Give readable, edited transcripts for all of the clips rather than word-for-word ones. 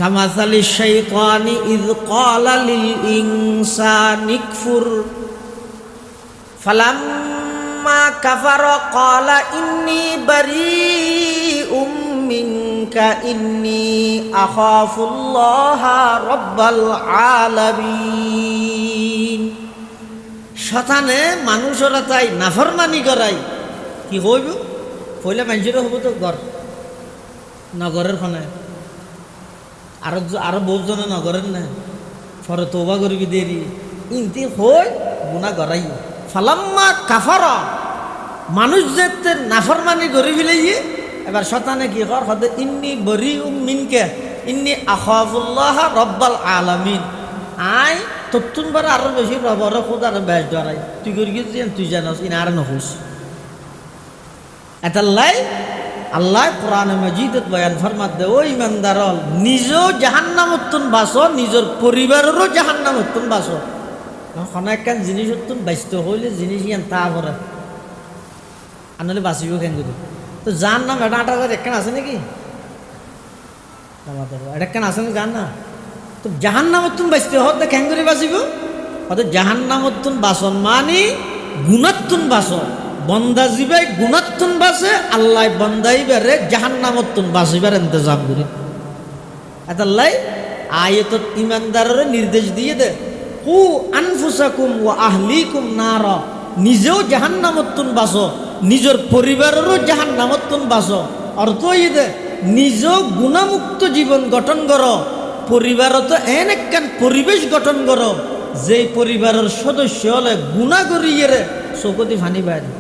কামাসালি শাইতানি ইয ক্বালা লিল ইনসানি কফুর ফালাম্মা কাফারা ক্বালা ইন্নী বারীউম মিনকা ইন্নী আখাফুল্লাহা রাব্বাল আলামিন। শয়তানে মানুষরা তাই নাফরমানি করাই কি হইব, কইলে মানুষের হব তো ঘর নগরের খনে আরো বহুজনে নগরের না ফরে তওবা করবি দেরি ইনতি হই গুনাহ করাই। ফালাম্মা কাফারা মানুষ যেতে নাফরমানি করে ফেলাইয়ে এবার শয়তানে কি কর হদে ইন্নী বরীউম মিনকা ইন্নী আখাফুল্লাহ রাব্বাল আলামিন। আই তত্তুন বার আরো বেশি রবর খোদার বেশ ধরাই তুই করি গেছি তুই জানাস ইন আর নহুস এতাল্লাই আল্লাহ কোরআনে মাজিদত বয়ান ফরমাত দে ও ইমানদার নিজেও জাহান্নামতুন বাসো নিজের পরিবারেরও জাহান্নামতুন বাসো। এখন একখান জিনিস উত্তুন বাঁচতে হইলে জিনিস ইয়ান তা ভরে আনলে বাঁচিব কেন যদি তো যার নাম এটা আটা করে একখান আছে নাকি এটা একখান আছে না জান না তো জাহান্নামতুন বাঁচতে হত কেন করে বাঁচিব অত জাহান্নামতুন বাসন মানে গুণাত্তুন বাসন বন্দা জিবাই গুণাত্তুন বাসে আল্লাহ বন্দাই বেড়ে জাহান্নামতুন বাসিবার ইন্তজাম করি। এতাল্লাই আয়াতত ইমানদারের নির্দেশ দিয়ে দে কু আনফুসাকুম ওয়া আহলিকুম নারা নিজেও জাহান্নামতুন বাসো নিজের পরিবারেরও জাহান্নামতুন বাসো। অর্থ দে নিজেও গুণামুক্ত জীবন গঠন করো পরিবারত এন একখান পরিবেশ গঠন করো যেই পরিবারের সদস্য হলে গুণা করিয়ে রে চৌকতি ফানি বাইরে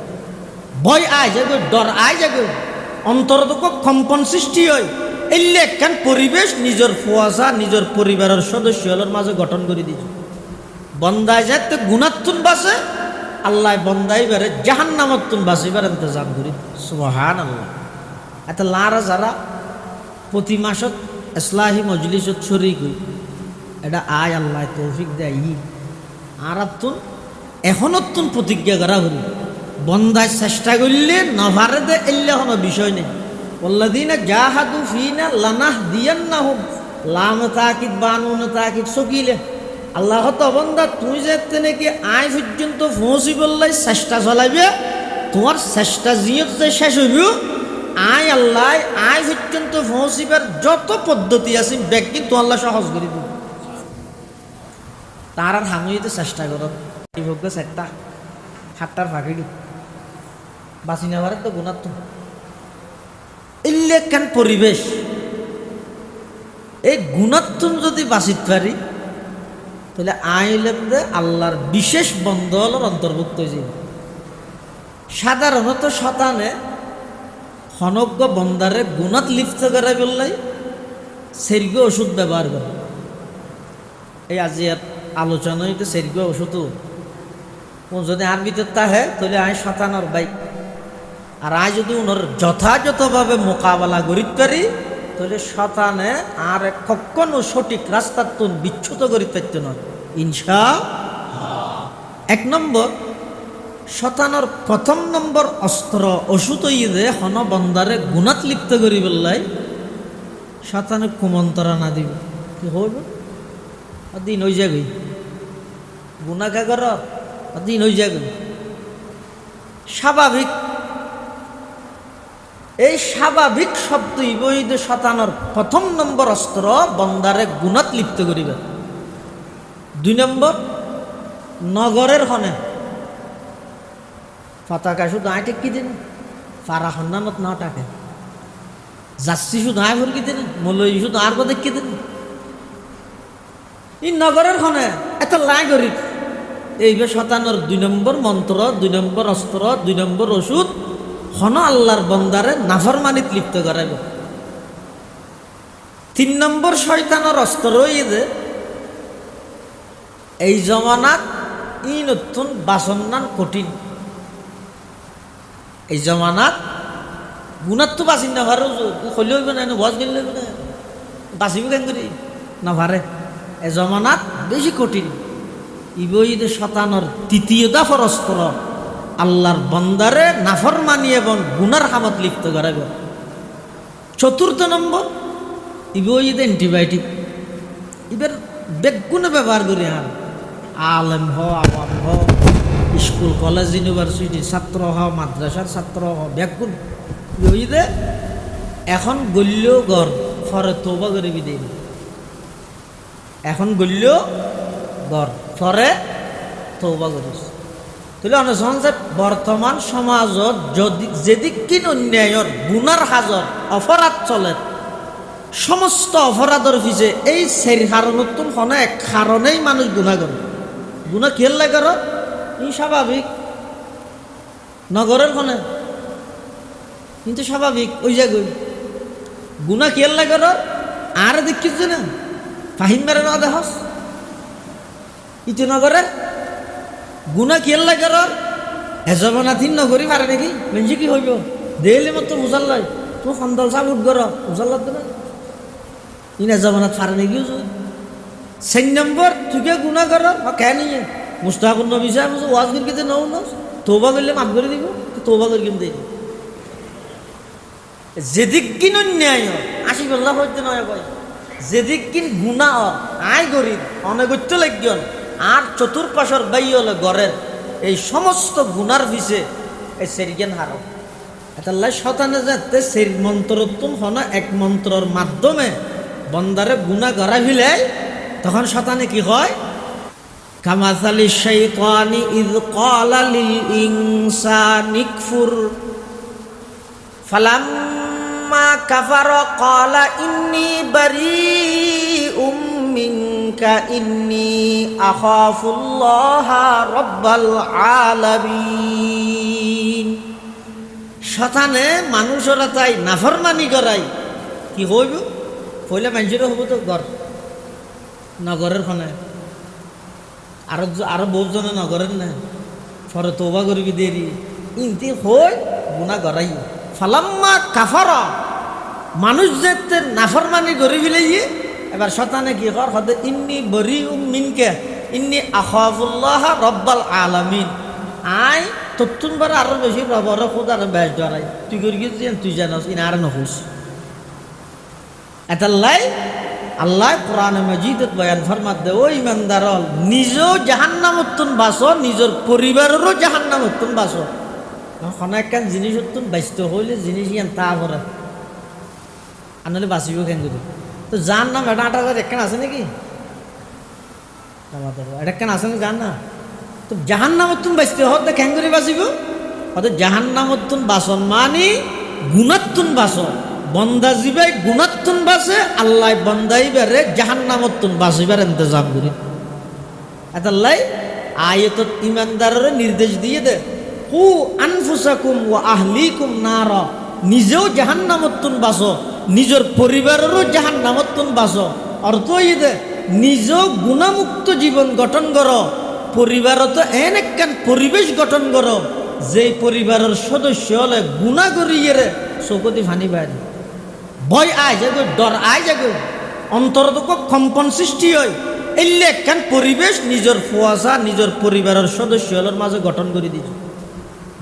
ভয় আয় যাবে ডর আয় যাবে অন্তরত কম্পন সৃষ্টি হয় এলে একখান পরিবেশ নিজের ফুয়াশা নিজের পরিবারের সদস্য হলের মাঝে গঠন করে দিয়েছে। বন্দায় যাতে গুণাত্তুন বাসে আল্লাহ বন্দাই বেড়ে জাহান্নামতুন বাসিবার ইন্তজাম করি। সুবহানাল্লাহ। এত লারা যারা প্রতি মাসত ইসলাহি মজলিসত শরীক হই এটা আয় আল্লাহ তৌফিক দেয় আর তুন এখনতুন প্রতিজ্ঞা করা হল বন্দায় চেষ্টা করলে নভারে দে এলে কোনো বিষয় নেই। ওয়াল্লাযীনা জাহাদু ফীনা লানাহদিয়ান্নাহুম লাম তাকিদ বানুন তাকিদ সকিলে আল্লাহ তো বন্দা তুই যেতে নাকি আয় পর্যন্ত পৌঁছি বললাই চেষ্টা চলাইবে তোমার চেষ্টা জিয়ত যে শেষ হইব আয় আল্লাহ আয় পর্যন্ত পৌঁছিবার যত পদ্ধতি আছে ব্যক্তি তো আল্লাহ সহজ করে দিব তার আর হামিতে চেষ্টা করো এই ভোগ্য চারটা হাতটার ফাঁকি দি বাঁচি নেওয়ার তো গুণাত্ম ইল্লেখান পরিবেশ এই গুণাত্ম যদি বাঁচিতে পারি তাহলে আইলেম দে আল্লাহর বিশেষ বন্ধলের অন্তর্ভুক্ত হয়ে যাবে। সাধারণত শতানে হনজ্ঞ বন্দারে গুণাত লিপ্ত করে বললেই সের্গ ওষুধ ব্যবহার করে। এই আজি আলোচনা হইতে সের্গ ওষুধ যদি আর ভিতর তাহে তাহলে আয় শতানোর বাইক আর আয় যদি ওনার যথাযথভাবে মোকাবেলা করিতে পারি তাহলে শতানে আর কখনো সঠিক রাস্তার তুন বিচ্যুত করিতে পারত না ইনশাআল্লাহ। এক নম্বর শতানোর প্রথম নম্বর অস্ত্র ওষুধ ইদে হন বন্দারে গুণাত লিপ্ত করি বললাই শতানে কুমন্ত্রণা দিব কি হইব দিন হয়ে যাবে গুণা কাগর দিন হয়ে যাবে স্বাভাবিক। এই স্বাভাবিক শব্দ ইবইদে শতানোর প্রথম নম্বর অস্ত্র বন্দারে গুণাত লিপ্ত করিবে। দুই নম্বর নগরের হনে পতাকা শুধু আয় ঠিক কি দিন ফারা হন্নানত না টাকে যাচ্ছি শুধু আয় ভর কি দিন মলই শুধু আর কথা কি দিন এই নগরের হনে এত লাই করি এইভাবে শতানোর দুই নম্বর মন্ত্র দুই নম্বর অস্ত্র দুই নম্বর ওষুধ হন আল্লাহর বন্দারে নাফরমানিত লিপ্ত করাইব। তিন নম্বর শয়তানের অস্ত্র যে এই জমানাত ই নতুন বাসন্নান কঠিন এই জমানাত গুণাত তো বাঁচিন না ভারে খলি হইব না গছ গেলে হইব না বাঁচিব কেন করি না ভারে এ জমানাত বেশি কঠিন ইবইদে শতানোর তৃতীয় দফর অস্ত্র আল্লাহর বন্দারে নাফরমানি এবং গুনার হামত লিপ্ত করাইব। চতুর্থ নম্বর ইবো ঈদ অ্যান্টিবায়োটিক এবার বেগুনে ব্যবহার করি আর আলেম হ আওয়াম হ স্কুল কলেজ ইউনিভার্সিটি ছাত্র হ মাদ্রাসার ছাত্র হ বেগুন ঈদে এখন গল্য গড় ফরে তোবা করে বিদে এখন গল্য গড় ফরে তোবা করিস তাহলে অনুসরণ যে বর্তমান সমাজত যদি যেদিকিন অন্যায়র গুনার হাজর অপরাধ চলে সমস্ত অপরাধের পিছে এই সেই কারণতুন হনে এক কারণেই মানুষ গুণা করে গুণা খেললে কর ই স্বাভাবিক নগরের হনে কিন্তু স্বাভাবিক ওই জায়গায় গুণা খেললে কর আর দেখিস না ফাহিম মেরে না দেহস ইতি নগরের গুণা খেললে কর এজমানাথিন নগরী পারে নাকি মেঞ্জি কি হইব দেলে মতো মুসাল্লাই তো সন্দাল চাপ উঠ কর মুসাল্লার তো না ইনা জমানাত ফারে নাকি সেন নম্বর তুকে গুণা কর কেন নিয়ে মুস্তাকুর নবী সাহেব ওয়াজ করি কেতে নৌ নস তোবা করলে মাফ করে দিব তোবা করি কেন দেয় যেদিক কিন অন্যায় আসি বললা হইতে নয় ভাই যেদিক কিন গুণা আয় গরিব অনেকত্য লাগন আর চতুর্পাশর বাই হলে গড়ের এই সমস্ত গুণার পিছে এই সেরিজ্ঞান হারো এটাল্লাই শতানে যাতে সেই মন্ত্রতুন হন এক মন্ত্রর মাধ্যমে বন্দারে গুণা করা ফিলে তখন শতানে কি হয় কামাসালি শাইতানি ইয ক্বালা লিল ইনসানি কফুর ফালাম্মা কাফারা ক্বালা ইন্নী বারীউম মিনকা ইন্নী আখাফুল্লাহা রাব্বাল আলামিন শতানে মানুষরা তাই নাফরমানি করাই কি হইব পয়লা মানুষের হব তো ঘর নগরের খনে আরো বহুজনে নগরের না ফরে তোবা করবি দেরি ইনতি হই গুণা গড়াই ফালাম্মা কাফারা মানুষ যেতে নাফরমানি করে ফেলে এবার শতানে কি কর হদে ইন্নি বরিউম মিনকা ইন্নি আখাফুল্লাহ রাব্বাল আলামিন আয় তত্তুন বার আরো বেশি রবর খোদার বেশ ধরাই তুই করি গেছিস তুই জানাস ইন আর নহুস এটাল্লাই আল্লাহ কোরআন মাজিদত বয়ান ফরমাত দে ও ইমানদার নিজেও জাহান্নামতুন বাসো নিজের পরিবারেরও জাহান্নামতুন বাসো কোনো একখান জিনিস উত্তুন বাঁচতে হইলে জিনিস ইয়ান তা করে আনলে বাঁচিব কেন যদি তো যার নাম এটা 8,000 একখান আছে নাকি এটা একখান আছে না জান না তো জাহান্নামতুন বাঁচতে হতে কেন করে বাঁচিব হতে জাহান্নামতুন বাসন মানে গুণাত্তুন বাসন বন্দা জীবাই গুণাত্তুন বাসে আল্লাহ বন্দাই বেড়ে জাহান্নামতুন বাসিবার ইন্তজাম করি এতাল্লাই আয়াত ইমানদারের নির্দেশ দিয়ে দে কু আনফুসাকুম ওয়া আহলিকুম নার নিজেও জাহান্নামতুন বাসো নিজের পরিবারেরও জাহান্নামতুন বাসো অর্থ দে নিজেও গুণামুক্ত জীবন গঠন করো পরিবারত এন একখান পরিবেশ গঠন করো যে পরিবারের সদস্য হলে গুণা করিয়ে রে চৌকতি ফানি বাইরে ভয় আয় যাগো ডর আয় যাগো অন্তরত কম্পন সৃষ্টি হয় এলে একখান পরিবেশ নিজের ফুয়াশা নিজের পরিবারের সদস্যদের মাঝে গঠন করে দিয়েছে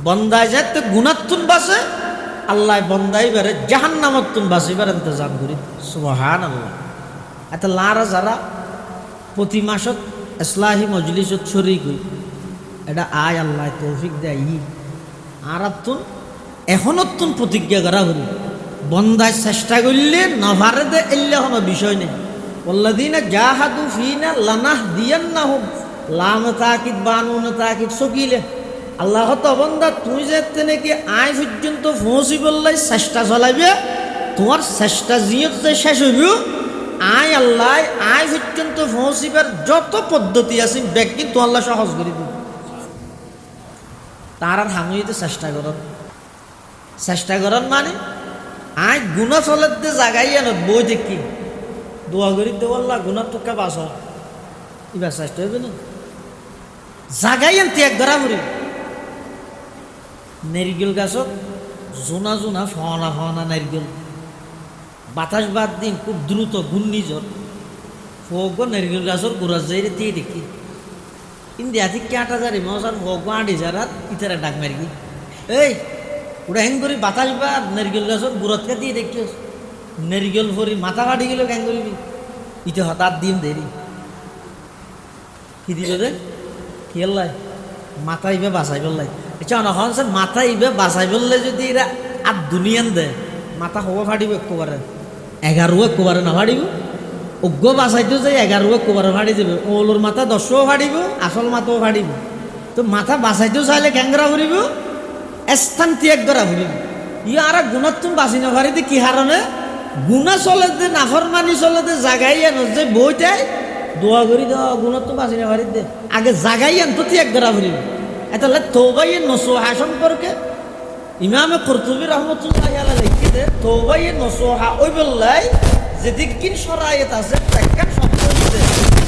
বন্দায় যায় তো গুণাত্তুন বাসে আল্লাহ বন্দাই বেড়ে জাহান্নামতুন বাসিবার ইন্তজাম করি সুবহানাল্লাহ এত লারা যারা প্রতি মাসত ইসলাহি মজলিসত শরীক হই এটা আয় আল্লাহ তৌফিক দেয় আর তুন এখনতুন প্রতিজ্ঞা করা হল বন্দায় চেষ্টা করলে নভারে দে এলে কোনো বিষয় নেই ওল্লাদিনা জাহাদু ফিনা লানাহ দিয়ান্নাহুম লাম তাকিদ বানুন তাকিদ সকিলে আল্লাহ তো বন্দা তুই যে নাকি আয় পর্যন্ত পৌঁছি বললাই চেষ্টা চলাইবে তোমার চেষ্টা জিয়ত যে শেষ হইব আয় আল্লাহ আয় পর্যন্ত পৌঁছিবার যত পদ্ধতি আছে ব্যাগ কিন্তু আল্লাহ সহজ করে দিব তার আর হাঙিতে চেষ্টা করেন মানে আয় গুণা চলের দিয়ে জাগাই আনো বই দেখি দোয়া করি তো আল্লাহ গুণার টুকা বাস এবার চেষ্টা হইবে না জাগাই আন ত্যাগ ধরা করি নারিকেল গাছত জোনা জোনা ফনা ফনা নারিকেল বাতাস বাদ দিন খুব দ্রুত ঘূর্ণিঝড় ফোক নারিকেল গাছর গোড়া যাই দিয়ে দেখি কিন্তু আজ কে 8,000 মশার ফোক 8,000 ইতারা ডাক মারি এই ওটা হেন করে বাতাস বাদ নারিকেল গাছর গোড়াতকে দিয়ে দেখি নেরিগল ভরি মাথা ফাটি গেল কেন করিবি ইতে হঠাৎ দিন দেরি কি দিল রে কি আল্লাহ মাথা ইবে বাঁচাই বললাই আচ্ছা অনখন স্যার মাথা ইবে বাঁচাই বললে যদি এরা আর দুনিয়ান দেয় মাথা হওয়া ফাটিব একবারে 11 একবারে না ফাটিব অজ্ঞ বাঁচাইতেও যাই 11 একবারে ফাটি যাবে ওলোর মাথা 10ও ফাটিব আসল মাথাও ফাটিব তো মাথা বাঁচাইতেও চাইলে ক্যাংরা ফুরিব স্থান ত্যাগ করা ফুরিব আর গুণাত্তম বাঁচি নফারিতে কি হারণে গুণা চলে দে নাফরমানি চলে দে জাগাই আন যে বইটাই দোয়া করি দেওয়া গুণাত্তম বাঁচি নফারি দে আগে জাগাই আন তো ত্যাগ করা ফুরিব এটা তৌবাইয়ে নসোহা সম্পর্কে ইমামে কুরতুবী রহমতুল্লাহি আলাইহি লিখি দে তৌবাইয়ে নসোহা ওই বললাই যে দিকিন শরায়ত আছে তাকান শব্দ হইছে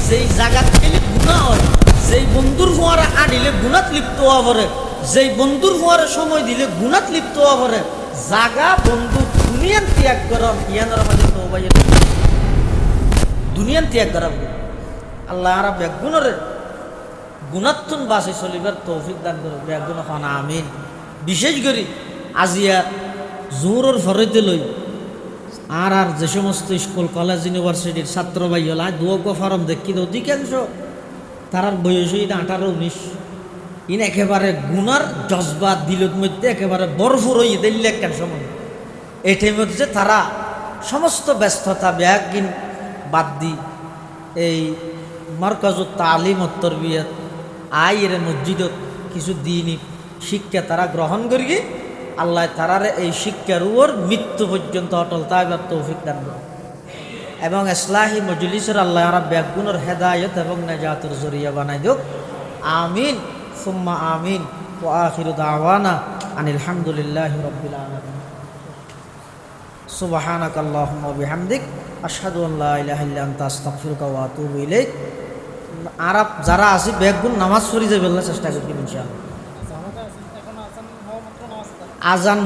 যেই জায়গাত গেলে গুনাহ হয় যেই বন্ধুর ফোয়ারা আনিলে গুনাত লিপ্ত হওয়া পরে যেই বন্ধুর ফোয়ারা সময় দিলে গুনাত লিপ্ত হওয়া পরে জাগা বন্ধু দুনিয়ান ত্যাগ করম ইয়ানোর মাঝে তৌবাইয়ে দুনিয়ান ত্যাগ করা আল্লাহ আর বেগুনরে গুণাত্তুন বাসে চলিবার তৌফিক দান করুক বেগুন খানা আমিন বিশেষ করে আজিয়া জোরের ফরইতে লই আর যে সমস্ত স্কুল কলেজ ইউনিভার্সিটির ছাত্র ভাইলা দুয়োগো ফরম দেখি অধিকাংশ তারার বয়স 18-19 ইন একেবারে গুনার জজবা দিলত মধ্যে একেবারে বরফুর হয়ে দিল্লি একখান সময় এটার মধ্যে তারা সমস্ত ব্যস্ততা ব্যাগিন বাদ দি এই মারকাজুত তালিম ও তরবিয়ত আইয়ের মসজিদত কিছু দিনই শিক্ষা তারা গ্রহণ করি আল্লাহ তারারে এই শিক্ষার উপর মৃত্যু পর্যন্ত অটল তাইবার তৌফিক দান করুন এবং ইসলাহি মজলিসের আল্লাহ আর ব্যাগুনের হেদায়ত এবং নাজাতের জরিয়া বানাই দিক আমিন সুম্মা আমিন ওয়া আখিরু দাওয়ানা আনিল হামদুলিল্লাহি রাব্বিল আলামিন সুবহানাকাল্লাহুম্মা ওয়া বিহামদিক আশহাদু আন লা ইলাহা ইল্লা আনতা আস্তাগফিরুকা ওয়া আতুবু ইলাইক আরব যারা আছে ব্যাগুন নামাজ পড়ি যাবে চেষ্টা করবেন ইনশাআল্লাহ আজান